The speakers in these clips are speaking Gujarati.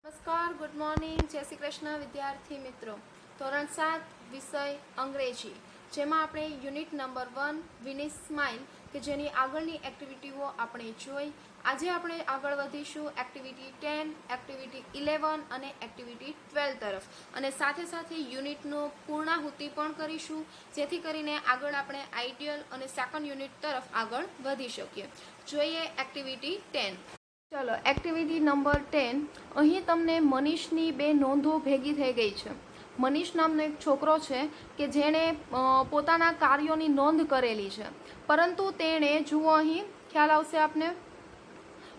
નમસ્કાર, ગુડ મોર્નિંગ, જય શ્રી કૃષ્ણ વિદ્યાર્થી મિત્રો. ધોરણ 7 વિષય અંગ્રેજી, જેમાં આપણે યુનિટ નંબર 1 વિની સ્માઇલ કે જેની આગળની એક્ટિવિટીઓ આપણે જોઈ. આજે આપણે આગળ વધીશું એક્ટિવિટી 10, એક્ટિવિટી 11 અને એક્ટિવિટી 12 તરફ, અને સાથે સાથે યુનિટનો પૂર્ણાહુતિ પણ કરીશું, જેથી કરીને આગળ આપણે આઈડિયલ અને સેકન્ડ યુનિટ તરફ આગળ વધી શકીએ. જોઈએ એક્ટિવિટી 10. ચલો, એક્ટિવિટી નંબર 10. અહીં તમને મનીષની બે નોંધો ભેગી થઈ ગઈ છે. મનીષ નામનો એક છોકરો છે કે જેણે પોતાના કાર્યોની નોંધ કરેલી છે, પરંતુ તેણે, જુઓ અહીં ખ્યાલ આવશે આપને,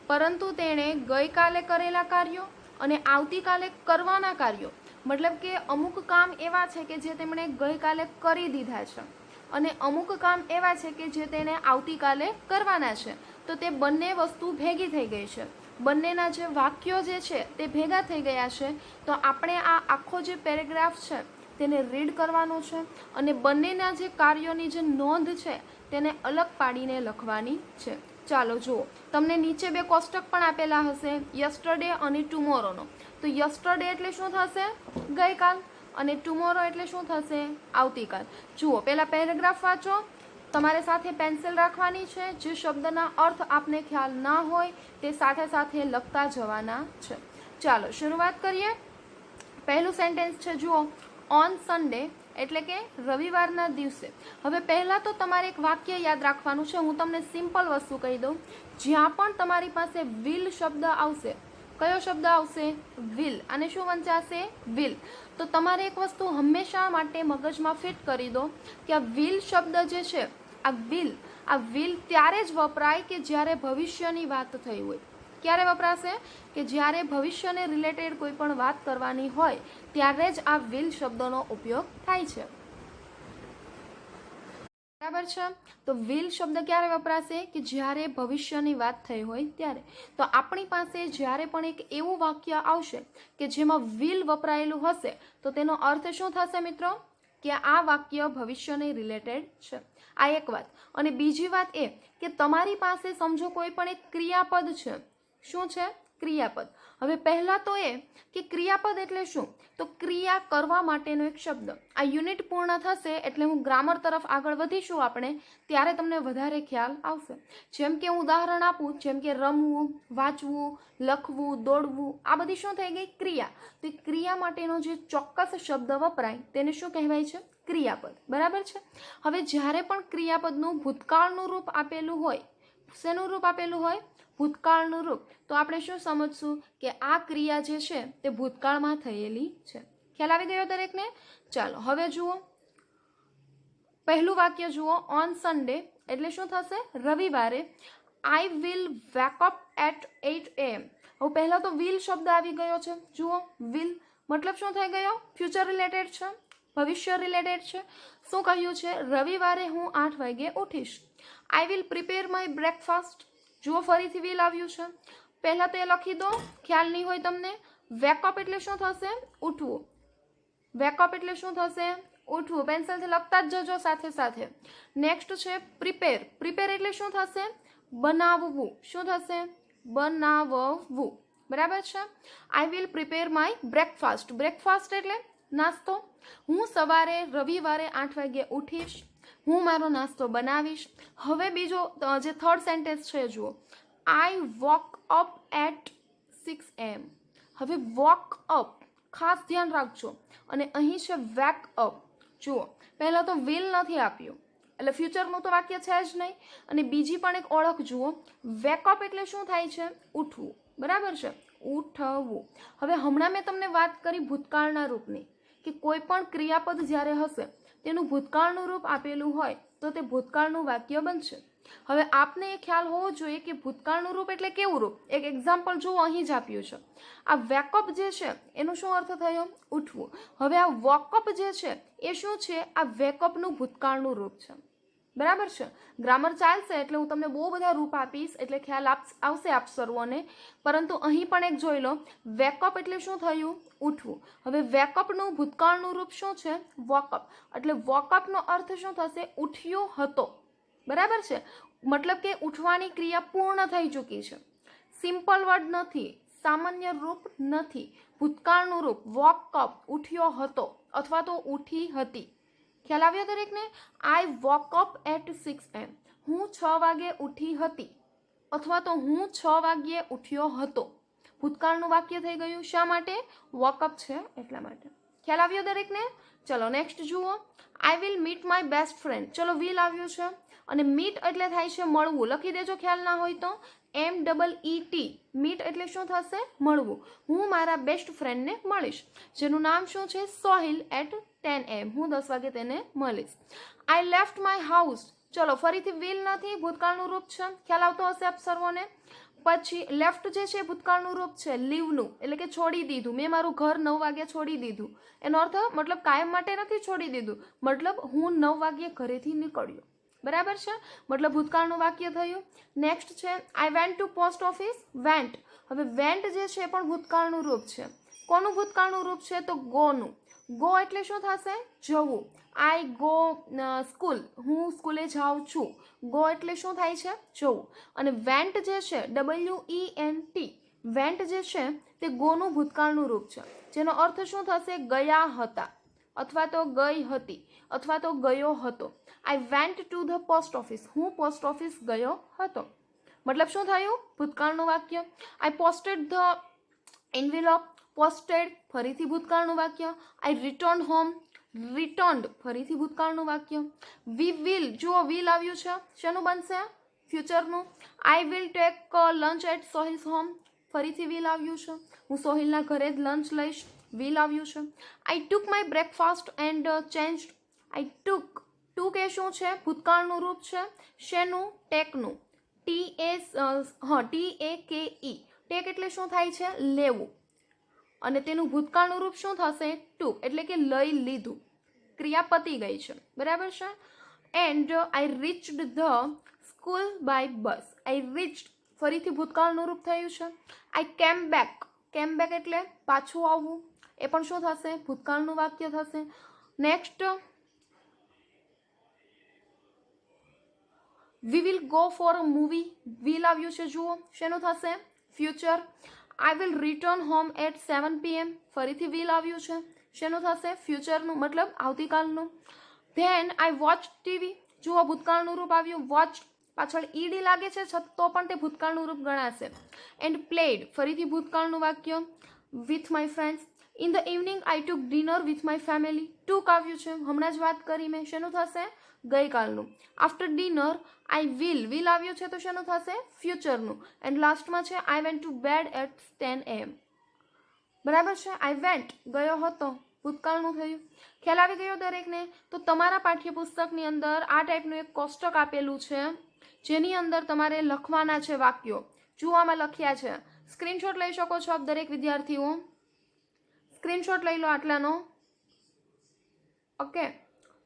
પરંતુ તેણે ગઈકાલે કરેલા કાર્યો અને આવતીકાલે કરવાના કાર્યો, મતલબ કે અમુક કામ એવા છે કે જે તેમણે ગઈકાલે કરી દીધા છે અને અમુક કામ એવા છે કે જે તેને આવતીકાલે કરવાના છે. તો તે બંને વસ્તુ ભેગી થઈ ગઈ છે. બંનેના જે વાક્યો જે છે તે ભેગા થઈ ગયા છે. તો આપણે આ આખો જે પેરેગ્રાફ છે તેને રીડ કરવાનો છે અને બંનેના જે કાર્યોની જે નોંધ છે તેને અલગ પાડીને લખવાની છે. ચાલો જુઓ, તમને નીચે બે કોષ્ટક પણ આપેલા હશે, યસ્ટરડે અને ટુમોરોનો. તો યસ્ટરડે એટલે શું થશે? ગઈકાલ. અને ટુમોરો એટલે શું થશે? આવતીકાલ. જુઓ, પહેલા પેરેગ્રાફ વાંચો. તમારે સાથે પેન્સિલ રાખવાની છે. જે શબ્દના અર્થ આપને ખ્યાલ ના હોય તે સાથે સાથે લખતા જવાના છે. ચાલો શરૂઆત કરીએ. પહેલું સેન્ટેન્સ છે, જુઓ, ઓન સન્ડે એટલે કે રવિવારના દિવસે. હવે પહેલાં તો તમારે એક વાક્ય યાદ રાખવાનું છે. હું તમને સિમ્પલ વસ્તુ કહી દઉં. જ્યાં પણ તમારી પાસે વિલ શબ્દ આવશે, કયો શબ્દ આવશે? વિલ. અને શું વંચાશે? વિલ. તો તમારે એક વસ્તુ હંમેશા માટે મગજમાં ફિટ કરી દો કે આ વિલ શબ્દ જે છે, આ વિલ ત્યારે જ વપરાય કે જ્યારે ભવિષ્યની વાત થઈ હોય. ક્યારે વપરાશે? કે જ્યારે ભવિષ્યને રિલેટેડ કોઈ પણ વાત કરવાની હોય ત્યારે જ આ વિલ શબ્દનો ઉપયોગ થાય છે. બરાબર છે? તો વિલ શબ્દ ક્યારે વપરાશે? કે જ્યારે ભવિષ્યની વાત થઈ હોય ત્યારે. તો આપણી પાસે જ્યારે પણ એક એવું વાક્ય આવશે કે જેમાં વિલ વપરાયેલું હશે તો તેનો અર્થ શું થશે મિત્રો? કે આ વાક્ય ભવિષ્યને રિલેટેડ છે. આ એક વાત. અને બીજી વાત એ કે તમારી પાસે સમજો કોઈ પણ એક ક્રિયાપદ છે. શું છે? ક્રિયાપદ. હવે પહેલા તો એ કે ક્રિયાપદ એટલે શું? તો ક્રિયા કરવા માટેનો એક શબ્દ. આ યુનિટ પૂર્ણ થશે એટલે હું ગ્રામર તરફ આગળ વધીશું આપણે, ત્યારે તમને વધારે ખ્યાલ આવશે. જેમ કે હું ઉદાહરણ આપું, જેમ કે રમવું, વાંચવું, લખવું, દોડવું, આ બધી શું થઈ ગઈ? ક્રિયા. તો ક્રિયા માટેનો જે ચોક્કસ શબ્દ વપરાય તેને શું કહેવાય છે? ક્રિયાપદ. બરાબર છે? હવે જ્યારે પણ ક્રિયાપદનું ભૂતકાળનું રૂપ આપેલું હોય, શેનું રૂપ આપેલું હોય? ભૂતકાળનું રૂપ. તો આપણે શું સમજશું? કે આ ક્રિયા જે છે તે ભૂતકાળમાં થયેલી છે. ખ્યાલ આવી ગયો દરેકને? ચાલો હવે જુઓ, પહેલું વાક્ય જુઓ, ઓન સન્ડે એટલે શું થશે? રવિવારે. I will wake up at 8 AM. હવે પહેલા તો વિલ શબ્દ આવી ગયો છે. જુઓ, વિલ મતલબ શું થઈ ગયો? ફ્યુચર રિલેટેડ છે, ભવિષ્ય રિલેટેડ છે. શું કહ્યું છે? રવિવારે હું 8 વાગે ઉઠીશ. I will prepare my breakfast. જુઓ, ફરીથી વિલ આવ્યું છે. પહેલા તો એ લખી દો, ખ્યાલ નહીં હોય તમને. વેકઅપ એટલે શું થશે? ઉઠવું. વેકઅપ એટલે શું થશે? ઉઠવું. પેન્સિલથી લખતા જ જજો સાથે સાથે. નેક્સ્ટ છે પ્રિપેર. પ્રિપેર એટલે શું થશે? બનાવવું. શું થશે? બનાવવું. બરાબર છે? આઈ will prepare my breakfast. Breakfast એટલે નાસ્તો. હું સવારે રવિવારે 8 વાગે ઉઠીશ. હું મારો નાસ્તો બનાવીશ. હવે બીજો જે થર્ડ સેન્ટેન્સ છે, જુઓ, આઈ વોક અપ એટ 6 AM. હવે વોક અપ ખાસ ધ્યાન રાખજો. અને અહીં છે વેક અપ. જુઓ, પહેલાં તો વિલ નથી આપ્યું એટલે ફ્યુચરનું તો વાક્ય છે જ નહીં. અને બીજી પણ એક ઓળખ જુઓ, વેકઅપ એટલે શું થાય છે? ઉઠવું. બરાબર છે? ઉઠવું. હવે હમણાં મેં તમને વાત કરી ભૂતકાળના રૂપની, કે કોઈ પણ ક્રિયાપદ જ્યારે હશે તેનું ભૂતકાળનું રૂપ આપેલું હોય તો તે ભૂતકાળનું વાક્ય બનશે. હવે આપને એ ખ્યાલ હોવો જોઈએ કે ભૂતકાળનું રૂપ એટલે કેવું રૂપ. એક એક્ઝામ્પલ જુઓ, અહીં જ આપ્યું છે. આ વેકઅપ જે છે એનો શું અર્થ થયો? ઉઠવું. હવે આ વોકઅપ જે છે એ શું છે? આ વેકઅપનું ભૂતકાળનું રૂપ છે. બરાબર છે? ગ્રામર ચાલશે એટલે હું તમને બહુ બધા રૂપ આપીશ એટલે ખ્યાલ આવશે આપ સર્વોને. પરંતુ અહીં પણ એક જોઈ લો, વેકઅપ એટલે શું થયું? ઉઠવું. હવે વેકઅપનું ભૂતકાળનું રૂપ શું છે? વોકઅપ. એટલે વોકઅપનો અર્થ શું થશે? ઉઠ્યો હતો. બરાબર છે? મતલબ કે ઉઠવાની ક્રિયા પૂર્ણ થઈ ચૂકી છે. સિમ્પલ વર્ડ નથી, સામાન્ય રૂપ નથી. ભૂતકાળનું રૂપ વોક અપ, ઉઠ્યો હતો અથવા તો ઉઠી હતી. ખ્યાલ આવ્યો દરેકને? આઈ વોક અપ એટ 6 AM. હું 6 વાગે ઉઠી હતી અથવા તો હું 6 વાગ્યે ઉઠ્યો હતો. ભૂતકાળનું વાક્ય થઈ ગયું. શા માટે? વોકઅપ છે એટલા માટે. ખ્યાલ આવ્યો દરેકને? ચલો નેક્સ્ટ જુઓ. I will meet my best friend. ચલો વિલ આવ્યું છે અને મીટ એટલે થાય છે મળવું. લખી દેજો ખ્યાલ ના હોય તો. MEET. મીટ એટલે શું થશે? મળવું. હું મારા બેસ્ટ ફ્રેન્ડને મળીશ, જેનું નામ શું છે? Sohil at 10 AM. હું 10 વાગે તેને મળીશ. I left my house. ચલો ફરીથી વિલ નથી, ભૂતકાળનું રૂપ છે. ખ્યાલ આવતો હશે આપ સર્વોને. પછી લેફ્ટ જે છે ભૂતકાળનું રૂપ છે લીવનું, એટલે કે છોડી દીધું. મેં મારું ઘર 9 વાગે છોડી દીધું. એનો અર્થ મતલબ કાયમ માટે નથી છોડી દીધું, મતલબ હું 9 વાગ્યે ઘરેથી નીકળ્યો. બરાબર છે? મતલબ ભૂતકાળનું વાક્ય થયું. નેક્સ્ટ છે I went two post office. Vent. હવે વેન્ટ જે છે પણ ભૂતકાળનું રૂપ છે. કોનું ભૂતકાળનું રૂપ છે? તો ગોનું. ગો એટલે શું થશે? જવું. I go school. હું સ્કૂલે જાઉં છું. ગો એટલે શું થાય છે? જવું. અને વેન્ટ જે છે WENT, વેન્ટ જે છે તે ગોનું ભૂતકાળનું રૂપ છે, જેનો અર્થ શું થશે? ગયા હતા અથવા તો ગઈ હતી અથવા તો ગયો હતો. આઈ went to the post office. હું પોસ્ટ ઓફિસ ગયો હતો. મતલબ શું થયું? ભૂતકાળનું વાક્ય. આઈ પોસ્ટેડ ધ એન્વેલોપ. પોસ્ટેડ ફરીથી ભૂતકાળનું વાક્ય. I return home. રિટર્ન્ડ ફરીથી ભૂતકાળનું વાક્ય. We will. જુઓ વિલ આવ્યું છે, શેનું બનશે? ફ્યુચરનું. I will take lunch at Sohil's home. ફરીથી વિલ આવ્યું છે. હું સોહિલના ઘરે જ લંચ લઈશ. વિલ આવ્યું છે. આઈ ટુક માય બ્રેકફાસ્ટ એન્ડ ચેન્જ્ડ. આઈ ટુક. ટુક એ શું છે? ભૂતકાળનું રૂપ છે. શેનું? ટેકનું. TAKE. ટેક એટલે શું થાય છે? લેવું. અને તેનું ભૂતકાળનું રૂપ શું થશે? ટુ, એટલે કે લઈ લીધું. ક્રિયા પતી ગઈ છે. બરાબર છે? And I reached the school by bus. I reached ફરીથી ભૂતકાળનું રૂપ થયું છે. આઈ કેમ બેક. કેમ બેક એટલે પાછું આવવું. એ પણ શું થશે? ભૂતકાળનું વાક્ય થશે. Next we will go for a movie. Will આવ્યું છે, જુઓ શેનું થશે? Future. I will return home at 7 PM. ફરીથી વિલ આવ્યું છે, શેનું થશે? ફ્યુચરનું, મતલબ આવતીકાલનું. Then I watch TV. જુઓ ભૂતકાળનું રૂપ આવ્યું. વોચ પાછળ ઈડી લાગે છે તો પણ તે ભૂતકાળનું રૂપ ગણાશે. એન્ડ પ્લેડ ફરીથી ભૂતકાળનું વાક્ય. With my friends. In the evening I took dinner with my family. Took આવ્યું છે, હમણાં જ વાત કરી મેં, શેનું થશે? ગઈકાલનું. After dinner I will. Will આવ્યું છે તો શેનું થશે? ફ્યુચરનું. એન્ડ લાસ્ટમાં છે I went to bed at 10 AM. બરાબર છે? આઈ વેન્ટ ગયો હતો, ભૂતકાળનું થયું. ખ્યાલ આવી ગયો દરેકને? તો તમારા પાઠ્યપુસ્તકની અંદર આ ટાઈપનું એક કોષ્ટક આપેલું છે, જેની અંદર તમારે લખવાના છે વાક્યો. જુઓ આમાં લખ્યા છે. સ્ક્રીનશોટ લઈ શકો છો આપ દરેક વિદ્યાર્થીઓ. સ્ક્રીનશોટ લઈ લો આટલાનો. ઓકે.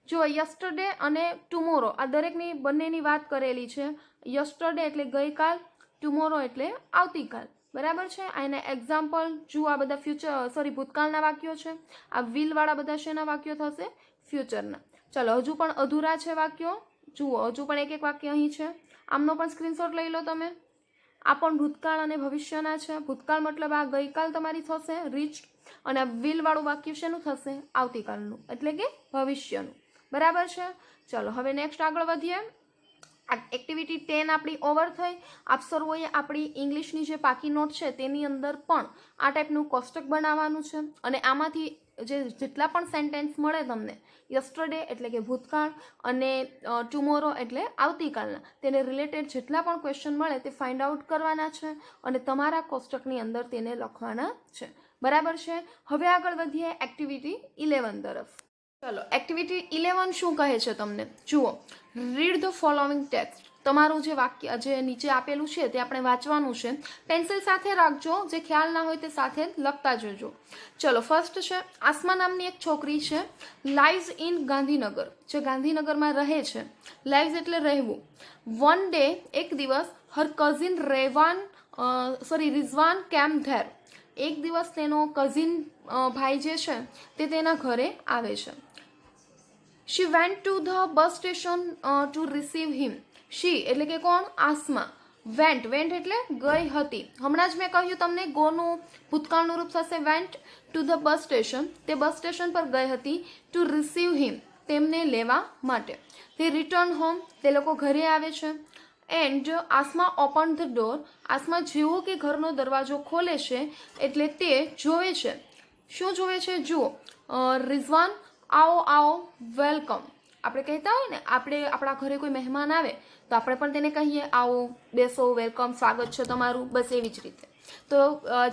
જો યસ્ટરડે અને ટુમોરો આ દરેકની બંનેની વાત કરેલી છે. યસ્ટરડે એટલે ગઈકાલ, ટુમોરો એટલે આવતીકાલ. બરાબર છે? આને એક્ઝામ્પલ જુઓ. આ બધા ભૂતકાળના વાક્યો છે. આ વિલવાળા બધા શેના વાક્યો થશે? ફ્યુચરના. ચલો હજુ પણ અધૂરા છે વાક્યો. જુઓ હજુ પણ એક વાક્ય અહીં છે. આમનો પણ સ્ક્રીનશોટ લઈ લો તમે. આ પણ ભૂતકાળ અને ભવિષ્યના છે. ભૂતકાળ મતલબ આ ગઈકાલ તમારી થશે રીચ, અને આ વિલવાળું વાક્ય શેનું થશે? આવતીકાલનું, એટલે કે ભવિષ્યનું. બરાબર છે? ચલો હવે નેક્સ્ટ આગળ વધીએ. એક્ટિવિટી 10 આપણી ઓવર થઈ. આપ સર્વોએ આપણી ઇંગ્લિશની જે પાકી નોટ છે તેની અંદર પણ આ ટાઈપનું કોષ્ટક બનાવવાનું છે. અને આમાંથી જેટલા પણ સેન્ટેન્સ મળે તમને, યસ્ટરડે એટલે કે ભૂતકાળ અને ટુમોરો એટલે આવતીકાલના, તેને રિલેટેડ જેટલા પણ ક્વેશ્ચન મળે તે ફાઇન્ડ આઉટ કરવાના છે અને તમારા કોષ્ટકની અંદર તેને લખવાના છે. બરાબર છે? હવે આગળ વધીએ એક્ટિવિટી 11 તરફ. ચલો એક્ટિવિટી 11 શું કહે છે તમને? જુઓ, રીડ ધ ફોલોવિંગ ટેક્સ્ટ. તમારું જે વાક્ય જે નીચે આપેલું છે તે આપણે વાંચવાનું છે. પેન્સિલ સાથે રાખજો, જે ખ્યાલ ના હોય તે સાથે લખતા જજો. ચલો ફર્સ્ટ છે, આસમા નામની એક છોકરી છે. લાઇવ્સ ઇન ગાંધીનગર, જે ગાંધીનગરમાં રહે છે. લાઇવ્સ એટલે રહેવું. વન ડે એક દિવસ, હર કઝિન રિઝવાન કેમ ધેર. એક દિવસ તેનો કઝિન ભાઈ જે છે તે તેના ઘરે આવે છે. She went to the bus station to receive him. She એટલે કે કોણ? આસમા. વેન્ટ, વેન્ટ એટલે ગઈ હતી. હમણાં જ મેં કહ્યું તમને ગોનું ભૂતકાળનું રૂપ થશે vent to the bus station. તે બસ સ્ટેશન પર ગઈ હતી. ટુ રિસીવ હિમ, તેમને લેવા માટે. તે રિટર્ન હોમ, તે લોકો ઘરે આવે છે. And Asma open the door, Asma જેવો કે ઘરનો દરવાજો ખોલે છે એટલે તે જોવે છે. શું જોવે છે? જુઓ, રિઝવાન આવો આવો વેલકમ. આપણે કહેતા હોય ને, આપણે આપણા ઘરે કોઈ મહેમાન આવે તો આપણે પણ તેને કહીએ આવો, બેસો, વેલકમ, સ્વાગત છે તમારું, બસ એવી જ રીતે. તો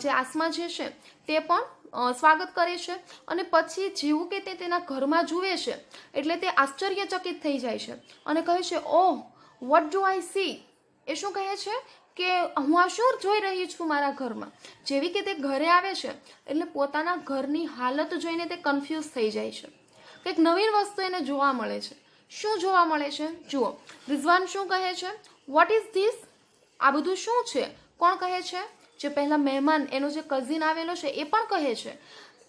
જે આસમા જે છે તે પણ સ્વાગત કરે છે. અને પછી જેવું કે તે તેના ઘરમાં જુએ છે એટલે તે આશ્ચર્યચકિત થઈ જાય છે અને કહે છે, ઓહ વોટ ડુ આઈ સી. એ શું કહે છે કે હું આ શું જોઈ રહી છું મારા ઘરમાં. જેવી કે તે ઘરે આવે છે એટલે પોતાના ઘરની હાલત જોઈને તે કન્ફ્યુઝ થઈ જાય છે. કંઈક નવીન વસ્તુ એને જોવા મળે છે. શું જોવા મળે છે? જુઓ, રિઝવાન શું કહે છે? What is this. આ બધું શું છે? કોણ કહે છે? જે પહેલા મહેમાન, એનો જે કઝિન આવેલો છે એ પણ કહે છે,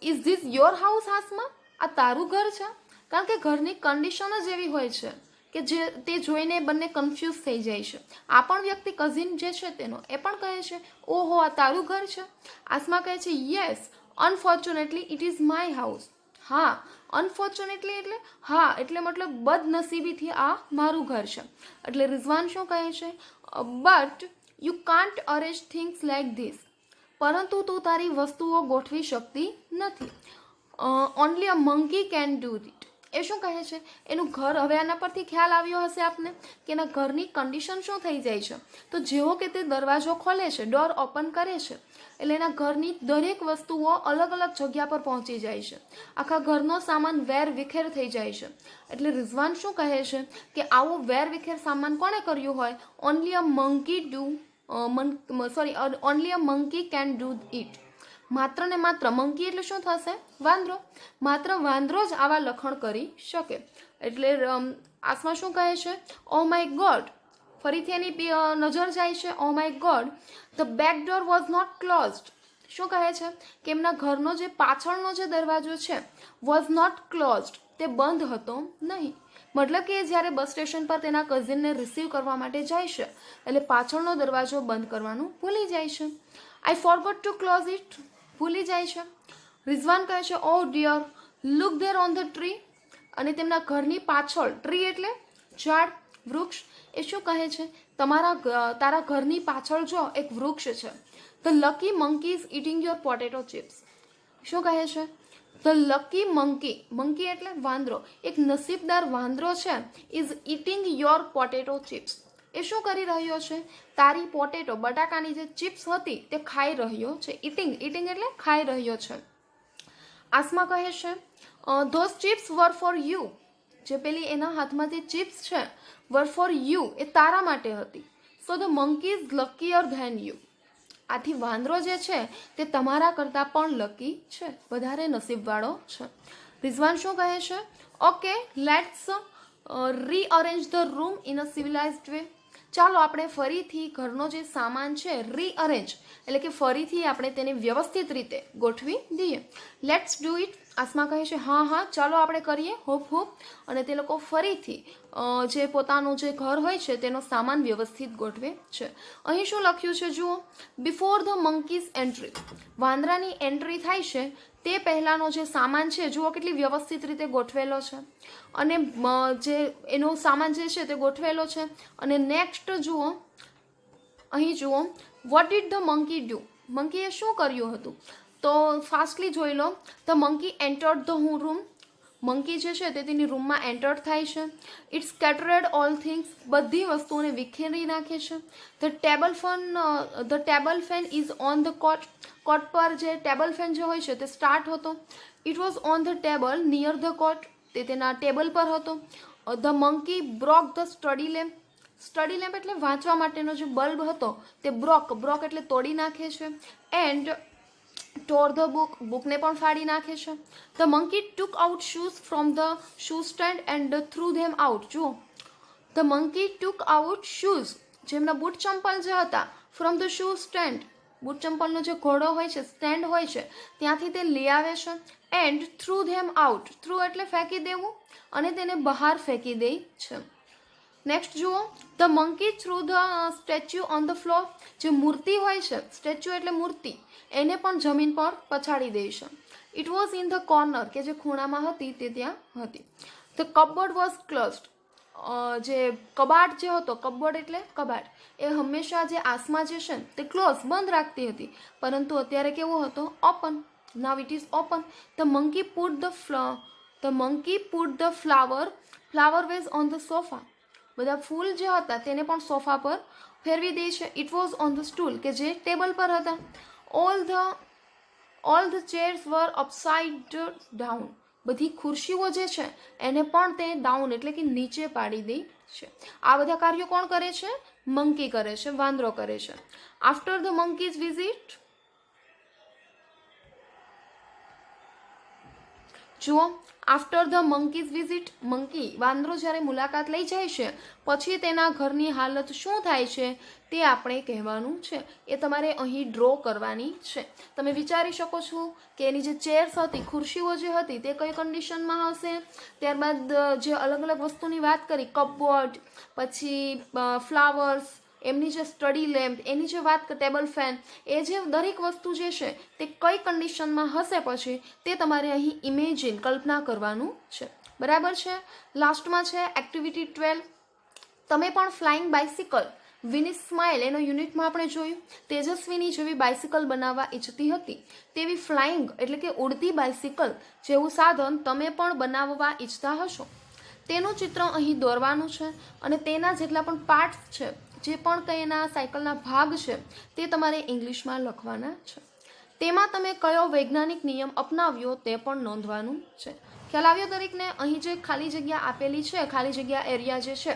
is this your house Asma. આ તારું ઘર છે? કારણ કે ઘરની કન્ડિશન જ એવી હોય છે કે જે તે જોઈને બંને કન્ફ્યુઝ થઈ જાય છે. આ પણ વ્યક્તિ કઝિન જે છે તેનો, એ પણ કહે છે, ઓહો આ તારું ઘર છે. આસમા કહે છે, yes unfortunately it is my house. હા, અનફોર્ચ્યુનેટલી એટલે હા એટલે મતલબ બદનસીબીથી આ મારું ઘર છે. એટલે રિઝવાન શું કહે છે? But you can't arrange things like this. પરંતુ તું તારી વસ્તુઓ ગોઠવી શકતી નથી. Only a monkey can do it. એ શું કહે છે? એનું ઘર, હવે આના પરથી ખ્યાલ આવ્યો હશે આપને કે એના ઘરની કન્ડિશન શું થઈ જાય છે. તો જેવો કે તે દરવાજો ખોલે છે, ડોર ઓપન કરે છે એટલે એના ઘરની દરેક વસ્તુઓ અલગ અલગ જગ્યા પર પહોંચી જાય છે. આખા ઘરનો સામાન વેર વિખેર થઈ જાય છે. એટલે રિઝવાન શું કહે છે કે આવો વેર વિખેર સામાન કોણે કર્યું હોય? Only a monkey only a monkey can do it. માત્ર ને માત્ર, મંકી એટલે શું થશે? વાંદરો. માત્ર વાંદરો જ આવા લખણ કરી શકે. એટલે આસમા શું કહે છે? Oh my god. ફરીથી એની નજર જાય છે. Oh my god the back door was not closed. શું કહે છે કે એમના ઘરનો જે પાછળનો જે દરવાજો છે વોઝ નોટ ક્લોઝડ, તે બંધ હતો નહીં. મતલબ કે જ્યારે બસ સ્ટેશન પર તેના કઝિનને રિસીવ કરવા માટે જાય છે એટલે પાછળનો દરવાજો બંધ કરવાનું ભૂલી જાય છે. I forgot to close it. ભૂલી જાય છે. રિઝવાન કહે છે, oh dear look there on the tree. અને તેમના ઘરની પાછળ, ટ્રી એટલે ઝાડ, વૃક્ષ. એ શું કહે છે? તારા ઘરની પાછળ જો એક વૃક્ષ છે. The lucky monkey is eating your potato chips. શું કહે છે? ધ લકી મંકી, મંકી એટલે વાંદરો, એક નસીબદાર વાંદરો છે, is eating your potato chips. એ શું કરી રહ્યો છે? તારી પોટેટો, બટાકાની જે ચિપ્સ હતી તે ખાઈ રહ્યો છે. ઇટિંગ, ઇટિંગ એટલે ખાઈ રહ્યો છે. આસમા કહે છે, those chips were for you. જે પેલી એના હાથમાં જે ચિપ્સ છે વર ફોર યુ, એ તારા માટે હતી. So the monkey is luckier than you. આથી વાંદરો જે છે તે તમારા કરતાં પણ લકી છે, વધારે નસીબવાળો છે. રિઝવાન શું કહે છે? Okay let's rearrange the room in a civilised way. ચાલો આપણે ફરીથી ઘરનો જે સામાન છે રીઅરેન્જ એટલે કે ફરીથી આપણે તેને વ્યવસ્થિત રીતે ગોઠવી દઈએ. Let's do it. આસમા કહે છે, હા હા ચાલો આપણે કરીએ. Hope hope. અને તે લોકો ફરીથી જે પોતાનું જે ઘર હોય છે તેનો સામાન વ્યવસ્થિત ગોઠવે છે. અહીં શું લખ્યું છે જુઓ, બિફોર ધ મંકીઝ એન્ટ્રી. વાંદરાની એન્ટ્રી થાય છે તે પહેલાંનો જે સામાન છે જુઓ કેટલી વ્યવસ્થિત રીતે ગોઠવેલો છે. અને જે એનો સામાન જે છે તે ગોઠવેલો છે. અને નેક્સ્ટ જુઓ, અહીં જુઓ, what did the monkey do. મંકીએ શું કર્યું હતું? તો ફાસ્ટલી જોઈ લો. The monkey entered the room. Monkey જે છે તે તેની રૂમમાં એન્ટર થાય છે. It scattered all things. બધી વસ્તુઓને વિખેરી નાખે છે. The table fan is on the cot. Cot પર જે ટેબલ ફેન જે હોય છે તે સ્ટાર્ટ હતો. It was on the table near the cot. તે તેના ટેબલ પર હતો. The monkey broke the study lamp. Study lamp એટલે વાંચવા માટેનો જે બલ્બ હતો તે બ્રોક એટલે તોડી નાખે છે. And tore the book. બુકને પણ ફાડી નાખે છે. The monkey took out shoes from the shoe stand and threw them out. જુઓ, the monkey took out shoes, જેમના બૂટ ચંપલ જે હતા, ફ્રોમ ધ શૂ સ્ટેન્ડ, બૂટ ચંપલનો જે ઘોડો હોય છે, સ્ટેન્ડ હોય છે, ત્યાંથી તે લઈ આવે છે. And threw them out. Through એટલે ફેંકી દેવું, અને તેને બહાર ફેંકી દે છે. નેક્સ્ટ જુઓ, the monkey through the statue on the floor. જે મૂર્તિ હોય છે, સ્ટેચ્યુ એટલે મૂર્તિ, એને પણ જમીન પર પછાડી દે છે. It was in the corner, કે જે ખૂણામાં હતી તે ત્યાં હતી. The cupboard was closed. જે કબાટ જે હતો, કપબોર્ડ એટલે કબાટ, એ હંમેશા જે આસમાં જે છે તે ક્લોઝ બંધ રાખતી હતી, પરંતુ અત્યારે કેવો હતો? Open. Now it is open. The monkey put the flower vase on the sofa. બધા ફૂલ જે હતા તેને પણ સોફા પર ફેરવી દે છે. It was on the stool, કે જે ટેબલ પર હતા. All the chairs were upside down. બધી ખુરશીઓ જે છે એને પણ તે ડાઉન એટલે કે નીચે પાડી દે છે. આ બધા કાર્યો કોણ કરે છે? મંકી કરે છે, વાંદરો કરે છે. આફ્ટર ધ મંકીઝ વિઝિટ, જુઓ, after the monkeys visit, monkey વાંદરો જ્યારે મુલાકાત લઈ જાય છે પછી તેના ઘરની હાલત શું થાય છે તે આપણે કહેવાનું છે. એ તમારે અહીં ડ્રો કરવાની છે. તમે વિચારી શકો છો કે એની જે ચેર્સ હતી, ખુરશીઓ જે હતી તે કઈ કન્ડિશનમાં હશે. ત્યારબાદ જે અલગ અલગ વસ્તુની વાત કરી, કપબોર્ડ, પછી ફ્લાવર્સ, એમની જે સ્ટડી લેમ્પ, એની જે વાત, ટેબલ ફેન, એ જે દરેક વસ્તુ જે છે તે કઈ કન્ડિશનમાં હશે પછી તે તમારે અહીં ઇમેજિન, કલ્પના કરવાનું છે. બરાબર છે. લાસ્ટમાં છે એક્ટિવિટી 12. તમે પણ ફ્લાઇંગ બાઇસિકલ, વિની સ્માઇલ, એનો યુનિટમાં આપણે જોયું, તેજસ્વીની જેવી બાઇસિકલ બનાવવા ઈચ્છતી હતી. તેવી ફ્લાઇંગ એટલે કે ઉડતી બાઇસિકલ જેવું સાધન તમે પણ બનાવવા ઈચ્છતા હશો. તેનું ચિત્ર અહીં દોરવાનું છે અને તેના જેટલા પણ પાર્ટ્સ છે, જે પણ કંઈ એના સાયકલના ભાગ છે તે તમારે ઇંગ્લિશમાં લખવાના છે. તેમાં તમે કયો વૈજ્ઞાનિક નિયમ અપનાવ્યો તે પણ નોંધવાનું છે. ખ્યાલ આવ્યો દરેકને? અહીં જે ખાલી જગ્યા આપેલી છે, ખાલી જગ્યા એરિયા જે છે,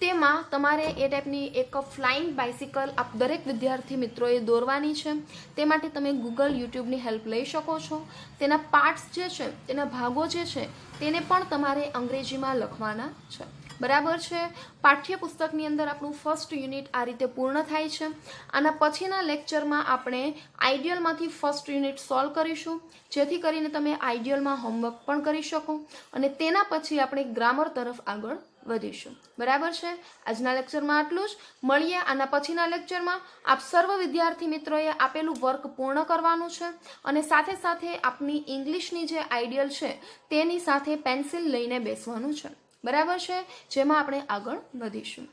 તેમાં તમારે એ ટાઈપની એક ફ્લાઇંગ બાઇસિકલ આપ દરેક વિદ્યાર્થી મિત્રોએ દોરવાની છે. તે માટે તમે ગૂગલ, યુટ્યુબની હેલ્પ લઈ શકો છો. તેના પાર્ટ્સ જે છે, તેના ભાગો જે છે તેને પણ તમારે અંગ્રેજીમાં લખવાના છે. બરાબર છે. પાઠ્યપુસ્તકની અંદર આપણું ફર્સ્ટ યુનિટ આ રીતે પૂર્ણ થાય છે. આના પછીના લેક્ચરમાં આપણે આઈડિયલમાંથી ફર્સ્ટ યુનિટ સોલ્વ કરીશું, જેથી કરીને તમે આઈડિયલમાં હોમવર્ક પણ કરી શકો અને તેના પછી આપણે ગ્રામર તરફ આગળ વધીશું. બરાબર છે. આજના લેક્ચરમાં આટલું જ. મળીએ આના પછીના લેક્ચરમાં. આપ સર્વ વિદ્યાર્થી મિત્રોએ આપેલું વર્ક પૂર્ણ કરવાનું છે અને સાથે સાથે આપની ઇંગ્લિશની જે આઈડિયલ છે તેની સાથે પેન્સિલ લઈને બેસવાનું છે. બરાબર છે, જેમાં આપણે આગળ વધીશું.